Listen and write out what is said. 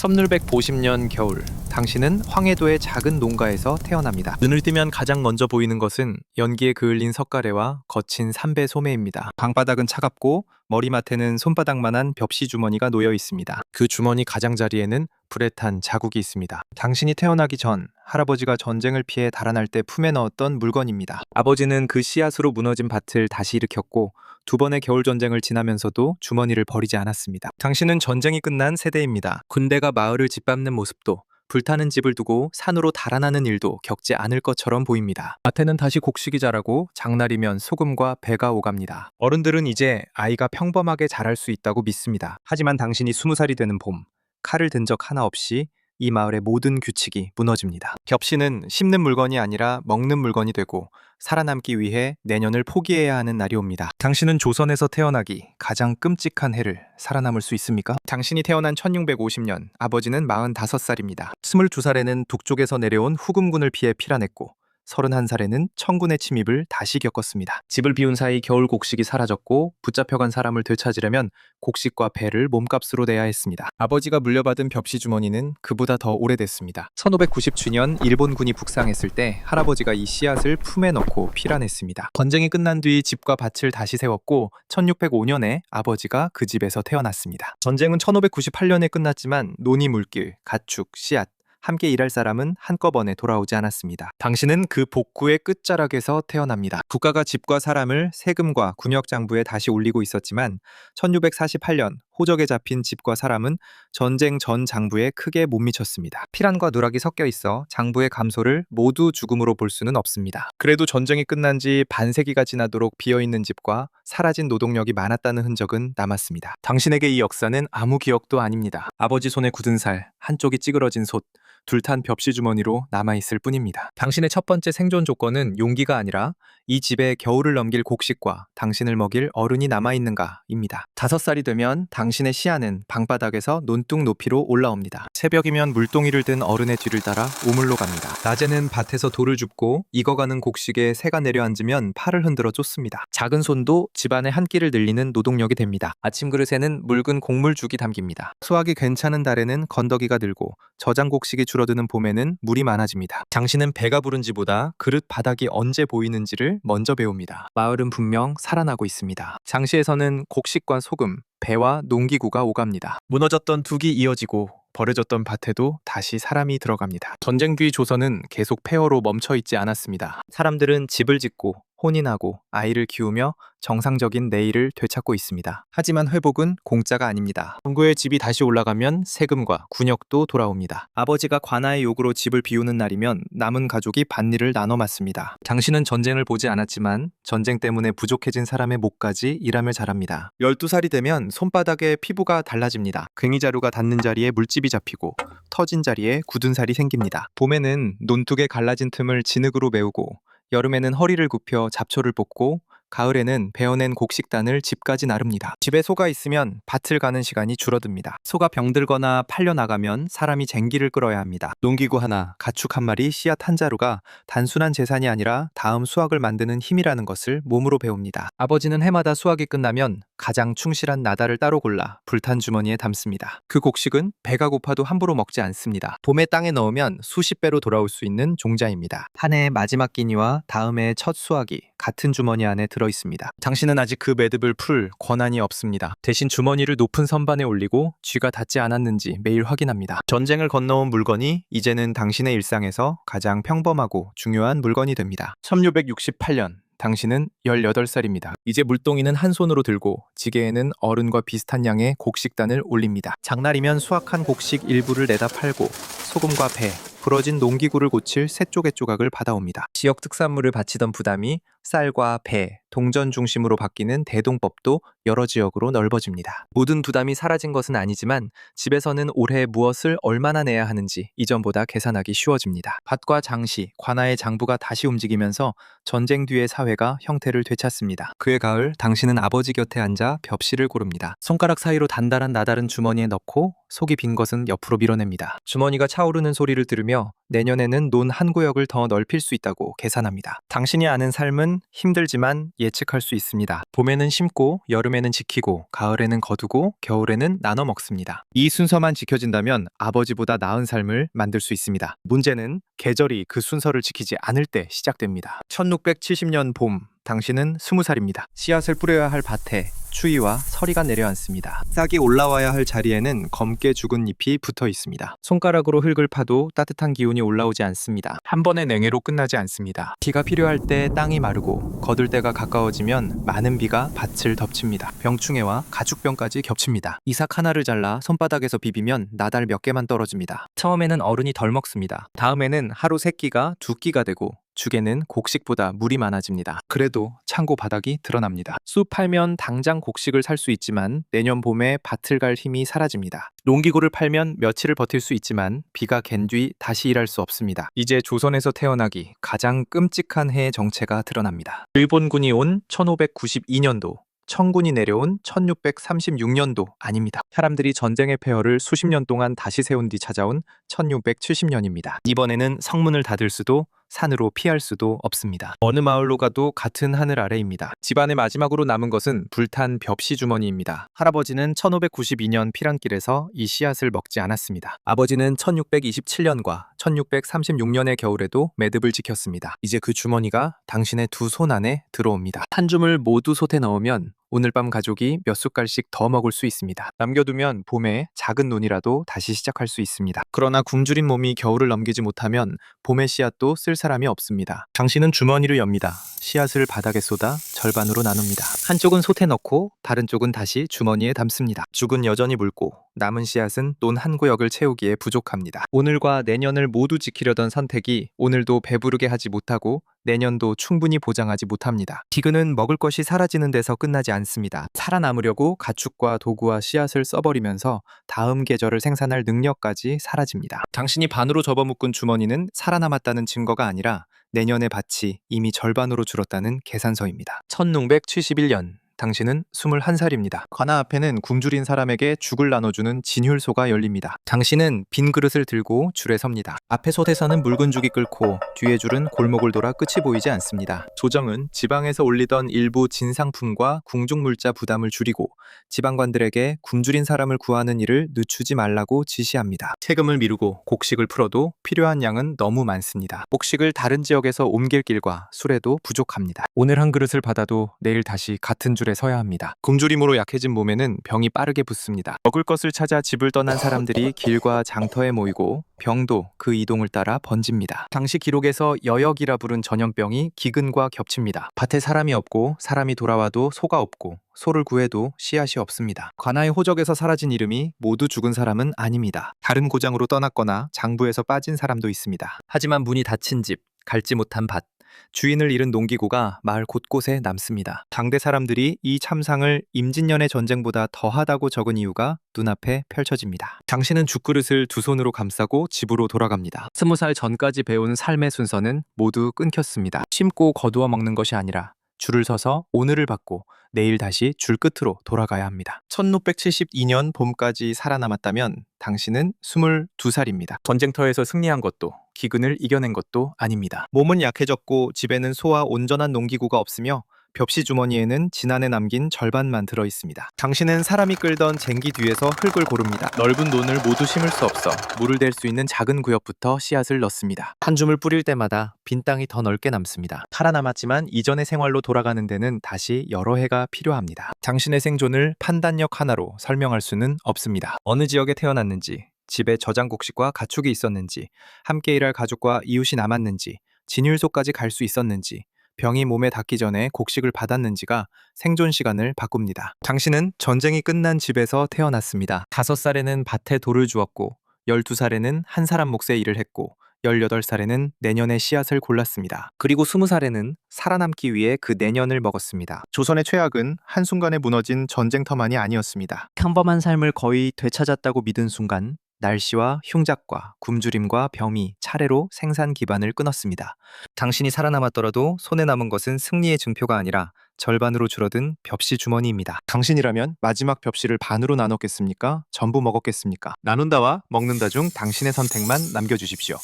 1650년 겨울, 당신은 황해도의 작은 농가에서 태어납니다. 눈을 뜨면 가장 먼저 보이는 것은 연기에 그을린 석가래와 거친 삼배 소매입니다. 방바닥은 차갑고 머리맡에는 손바닥만한 벽시 주머니가 놓여 있습니다. 그 주머니 가장자리에는 불에 탄 자국이 있습니다. 당신이 태어나기 전 할아버지가 전쟁을 피해 달아날 때 품에 넣었던 물건입니다. 아버지는 그 씨앗으로 무너진 밭을 다시 일으켰고 두 번의 겨울전쟁을 지나면서도 주머니를 버리지 않았습니다. 당신은 전쟁이 끝난 세대입니다. 군대가 마을을 짓밟는 모습도 불타는 집을 두고 산으로 달아나는 일도 겪지 않을 것처럼 보입니다. 밭에는 다시 곡식이 자라고 장날이면 소금과 배가 오갑니다. 어른들은 이제 아이가 평범하게 자랄 수 있다고 믿습니다. 하지만 당신이 20살이 되는 봄, 칼을 든 적 하나 없이 이 마을의 모든 규칙이 무너집니다. 겹씨는 씹는 물건이 아니라 먹는 물건이 되고 살아남기 위해 내년을 포기해야 하는 날이 옵니다. 당신은 조선에서 태어나기 가장 끔찍한 해를 살아남을 수 있습니까? 당신이 태어난 1650년, 아버지는 45살입니다. 22살에는 북쪽에서 내려온 후금군을 피해 피란했고 31살에는 청군의 침입을 다시 겪었습니다. 집을 비운 사이 겨울 곡식이 사라졌고 붙잡혀간 사람을 되찾으려면 곡식과 배를 몸값으로 내야 했습니다. 아버지가 물려받은 벽시 주머니는 그보다 더 오래됐습니다. 1590주년 일본군이 북상했을 때 할아버지가 이 씨앗을 품에 넣고 피란했습니다. 전쟁이 끝난 뒤 집과 밭을 다시 세웠고 1605년에 아버지가 그 집에서 태어났습니다. 전쟁은 1598년에 끝났지만 논이 물길, 가축, 씨앗, 함께 일할 사람은 한꺼번에 돌아오지 않았습니다. 당신은 그 복구의 끝자락에서 태어납니다. 국가가 집과 사람을 세금과 군역장부에 다시 올리고 있었지만 1648년 호적에 잡힌 집과 사람은 전쟁 전 장부에 크게 못 미쳤습니다. 피란과 누락이 섞여 있어 장부의 감소를 모두 죽음으로 볼 수는 없습니다. 그래도 전쟁이 끝난 지 반세기가 지나도록 비어있는 집과 사라진 노동력이 많았다는 흔적은 남았습니다. 당신에게 이 역사는 아무 기억도 아닙니다. 아버지 손에 굳은 살, 한쪽이 찌그러진 솥, 둘탄 벽시 주머니로 남아있을 뿐입니다. 당신의 첫 번째 생존 조건은 용기가 아니라 이 집에 겨울을 넘길 곡식과 당신을 먹일 어른이 남아있는가입니다. 5살이 되면 당신의 시야는 방바닥에서 논둑 높이로 올라옵니다. 새벽이면 물동이를 든 어른의 뒤를 따라 우물로 갑니다. 낮에는 밭에서 돌을 줍고 익어가는 곡식에 새가 내려앉으면 팔을 흔들어 쫓습니다. 작은 손도 집안의 한 끼를 늘리는 노동력이 됩니다. 아침 그릇에는 묽은 곡물죽이 담깁니다. 수확이 괜찮은 달에는 건더기가 늘고 저장 곡식이 줄어드는 봄에는 물이 많아집니다. 당신은 배가 부른지보다 그릇 바닥이 언제 보이는지를 먼저 배웁니다. 마을은 분명 살아나고 있습니다. 장시에서는 곡식과 소금, 배와 농기구가 오갑니다. 무너졌던 둑이 이어지고 버려졌던 밭에도 다시 사람이 들어갑니다. 전쟁 뒤 조선은 계속 폐허로 멈춰있지 않았습니다. 사람들은 집을 짓고 혼인하고 아이를 키우며 정상적인 내일을 되찾고 있습니다. 하지만 회복은 공짜가 아닙니다. 정부의 집이 다시 올라가면 세금과 군역도 돌아옵니다. 아버지가 관아의 요구로 집을 비우는 날이면 남은 가족이 밭일을 나눠 맡습니다. 당신은 전쟁을 보지 않았지만 전쟁 때문에 부족해진 사람의 목까지 일하며 자랍니다. 12살이 되면 손바닥에 피부가 달라집니다. 괭이자루가 닿는 자리에 물집이 잡히고 터진 자리에 굳은 살이 생깁니다. 봄에는 논둑에 갈라진 틈을 진흙으로 메우고 여름에는 허리를 굽혀 잡초를 뽑고 가을에는 베어낸 곡식단을 집까지 나릅니다. 집에 소가 있으면 밭을 가는 시간이 줄어듭니다. 소가 병들거나 팔려나가면 사람이 쟁기를 끌어야 합니다. 농기구 하나, 가축 한 마리, 씨앗 한 자루가 단순한 재산이 아니라 다음 수확을 만드는 힘이라는 것을 몸으로 배웁니다. 아버지는 해마다 수확이 끝나면 가장 충실한 나달을 따로 골라 불탄 주머니에 담습니다. 그 곡식은 배가 고파도 함부로 먹지 않습니다. 봄에 땅에 넣으면 수십 배로 돌아올 수 있는 종자입니다. 한 해의 마지막 끼니와 다음 해의 첫 수확이 같은 주머니 안에 들어 있습니다. 당신은 아직 그 매듭을 풀 권한이 없습니다. 대신 주머니를 높은 선반에 올리고 쥐가 닿지 않았는지 매일 확인합니다. 전쟁을 건너온 물건이 이제는 당신의 일상에서 가장 평범하고 중요한 물건이 됩니다. 1668년 당신은 18살입니다. 이제 물동이는 한 손으로 들고 지게에는 어른과 비슷한 양의 곡식단을 올립니다. 장날이면 수확한 곡식 일부를 내다 팔고 소금과 배, 부러진 농기구를 고칠 새조개 조각을 받아옵니다. 지역 특산물을 바치던 부담이 쌀과 배, 동전 중심으로 바뀌는 대동법도 여러 지역으로 넓어집니다. 모든 부담이 사라진 것은 아니지만 집에서는 올해 무엇을 얼마나 내야 하는지 이전보다 계산하기 쉬워집니다. 밭과 장시, 관아의 장부가 다시 움직이면서 전쟁 뒤의 사회가 형태를 되찾습니다. 그해 가을 당신은 아버지 곁에 앉아 벽시를 고릅니다. 손가락 사이로 단단한 나다른 주머니에 넣고 속이 빈 것은 옆으로 밀어냅니다. 주머니가 차오르는 소리를 들으며 내년에는 논 한 구역을 더 넓힐 수 있다고 계산합니다. 당신이 아는 삶은 힘들지만 예측할 수 있습니다. 봄에는 심고, 여름에는 지키고, 가을에는 거두고, 겨울에는 나눠 먹습니다. 이 순서만 지켜진다면 아버지보다 나은 삶을 만들 수 있습니다. 문제는 계절이 그 순서를 지키지 않을 때 시작됩니다. 1670년 봄, 당신은 20살입니다. 씨앗을 뿌려야 할 밭에 추위와 서리가 내려앉습니다. 싹이 올라와야 할 자리에는 검게 죽은 잎이 붙어 있습니다. 손가락으로 흙을 파도 따뜻한 기운이 올라오지 않습니다. 한 번의 냉해로 끝나지 않습니다. 비가 필요할 때 땅이 마르고 거둘 때가 가까워지면 많은 비가 밭을 덮칩니다. 병충해와 가축병까지 겹칩니다. 이삭 하나를 잘라 손바닥에서 비비면 나달 몇 개만 떨어집니다. 처음에는 어른이 덜 먹습니다. 다음에는 하루 3끼가 2끼가 되고 죽에는 곡식보다 물이 많아집니다. 그래도 창고 바닥이 드러납니다. 쑥 팔면 당장 곡식을 살 수 있지만 내년 봄에 밭을 갈 힘이 사라집니다. 농기구를 팔면 며칠을 버틸 수 있지만 비가 갠 뒤 다시 일할 수 없습니다. 이제 조선에서 태어나기 가장 끔찍한 해의 정체가 드러납니다. 일본군이 온 1592년도, 청군이 내려온 1636년도 아닙니다. 사람들이 전쟁의 폐허를 수십 년 동안 다시 세운 뒤 찾아온 1670년입니다. 이번에는 성문을 닫을 수도 산으로 피할 수도 없습니다. 어느 마을로 가도 같은 하늘 아래입니다. 집안의 마지막으로 남은 것은 불탄 벽시 주머니입니다. 할아버지는 1592년 피란길에서 이 씨앗을 먹지 않았습니다. 아버지는 1627년과 1636년의 겨울에도 매듭을 지켰습니다. 이제 그 주머니가 당신의 두 손 안에 들어옵니다. 한 줌을 모두 솥에 넣으면 오늘 밤 가족이 몇 숟갈씩 더 먹을 수 있습니다. 남겨두면 봄에 작은 논이라도 다시 시작할 수 있습니다. 그러나 굶주린 몸이 겨울을 넘기지 못하면 봄의 씨앗도 쓸 사람이 없습니다. 당신은 주머니를 엽니다. 씨앗을 바닥에 쏟아 절반으로 나눕니다. 한쪽은 솥에 넣고 다른 쪽은 다시 주머니에 담습니다. 죽은 여전히 묽고 남은 씨앗은 논 한 구역을 채우기에 부족합니다. 오늘과 내년을 모두 지키려던 선택이 오늘도 배부르게 하지 못하고 내년도 충분히 보장하지 못합니다. 기근은 먹을 것이 사라지는 데서 끝나지 않습니다. 살아남으려고 가축과 도구와 씨앗을 써버리면서 다음 계절을 생산할 능력까지 사라집니다. 당신이 반으로 접어묶은 주머니는 살아남았다는 증거가 아니라 내년의 밭이 이미 절반으로 줄었다는 계산서입니다. 1671년 당신은 21살입니다. 관아 앞에는 굶주린 사람에게 죽을 나눠주는 진율소가 열립니다. 당신은 빈 그릇을 들고 줄에 섭니다. 앞에 솥에서는 묽은 죽이 끓고 뒤에 줄은 골목을 돌아 끝이 보이지 않습니다. 조정은 지방에서 올리던 일부 진상품과 궁중물자 부담을 줄이고 지방관들에게 굶주린 사람을 구하는 일을 늦추지 말라고 지시합니다. 세금을 미루고 곡식을 풀어도 필요한 양은 너무 많습니다. 곡식을 다른 지역에서 옮길 길과 수레도 부족합니다. 오늘 한 그릇을 받아도 내일 다시 같은 줄에 서야 합니다. 굶주림으로 약해진 몸에는 병이 빠르게 붙습니다. 먹을 것을 찾아 집을 떠난 사람들이 길과 장터에 모이고 병도 그 이동을 따라 번집니다. 당시 기록에서 여역이라 부른 전염병이 기근과 겹칩니다. 밭에 사람이 없고 사람이 돌아와도 소가 없고 소를 구해도 씨앗이 없습니다. 관아의 호적에서 사라진 이름이 모두 죽은 사람은 아닙니다. 다른 고장으로 떠났거나 장부에서 빠진 사람도 있습니다. 하지만 문이 닫힌 집, 갈지 못한 밭, 주인을 잃은 농기구가 마을 곳곳에 남습니다. 당대 사람들이 이 참상을 임진년의 전쟁보다 더하다고 적은 이유가 눈앞에 펼쳐집니다. 당신은 죽그릇을 두 손으로 감싸고 집으로 돌아갑니다. 20살 전까지 배운 삶의 순서는 모두 끊겼습니다. 심고 거두어 먹는 것이 아니라 줄을 서서 오늘을 받고 내일 다시 줄 끝으로 돌아가야 합니다. 1672년 봄까지 살아남았다면 당신은 22살입니다. 전쟁터에서 승리한 것도 기근을 이겨낸 것도 아닙니다. 몸은 약해졌고 집에는 소와 온전한 농기구가 없으며 벽시 주머니에는 지난해 남긴 절반만 들어있습니다. 당신은 사람이 끌던 쟁기 뒤에서 흙을 고릅니다. 넓은 논을 모두 심을 수 없어 물을 댈 수 있는 작은 구역부터 씨앗을 넣습니다. 한 줌을 뿌릴 때마다 빈 땅이 더 넓게 남습니다. 살아남았지만 이전의 생활로 돌아가는 데는 다시 여러 해가 필요합니다. 당신의 생존을 판단력 하나로 설명할 수는 없습니다. 어느 지역에 태어났는지, 집에 저장곡식과 가축이 있었는지, 함께 일할 가족과 이웃이 남았는지, 진율소까지 갈 수 있었는지, 병이 몸에 닿기 전에 곡식을 받았는지가 생존 시간을 바꿉니다. 당신은 전쟁이 끝난 집에서 태어났습니다. 5살에는 밭에 돌을 주었고 12살에는 한 사람 몫의 일을 했고 18살에는 내년의 씨앗을 골랐습니다. 그리고 20살에는 살아남기 위해 그 내년을 먹었습니다. 조선의 최악은 한순간에 무너진 전쟁터만이 아니었습니다. 평범한 삶을 거의 되찾았다고 믿은 순간 날씨와 흉작과 굶주림과 병이 차례로 생산 기반을 끊었습니다. 당신이 살아남았더라도 손에 남은 것은 승리의 증표가 아니라 절반으로 줄어든 벽시 주머니입니다. 당신이라면 마지막 벽시를 반으로 나눴겠습니까? 전부 먹었겠습니까? 나눈다와 먹는다 중 당신의 선택만 남겨주십시오.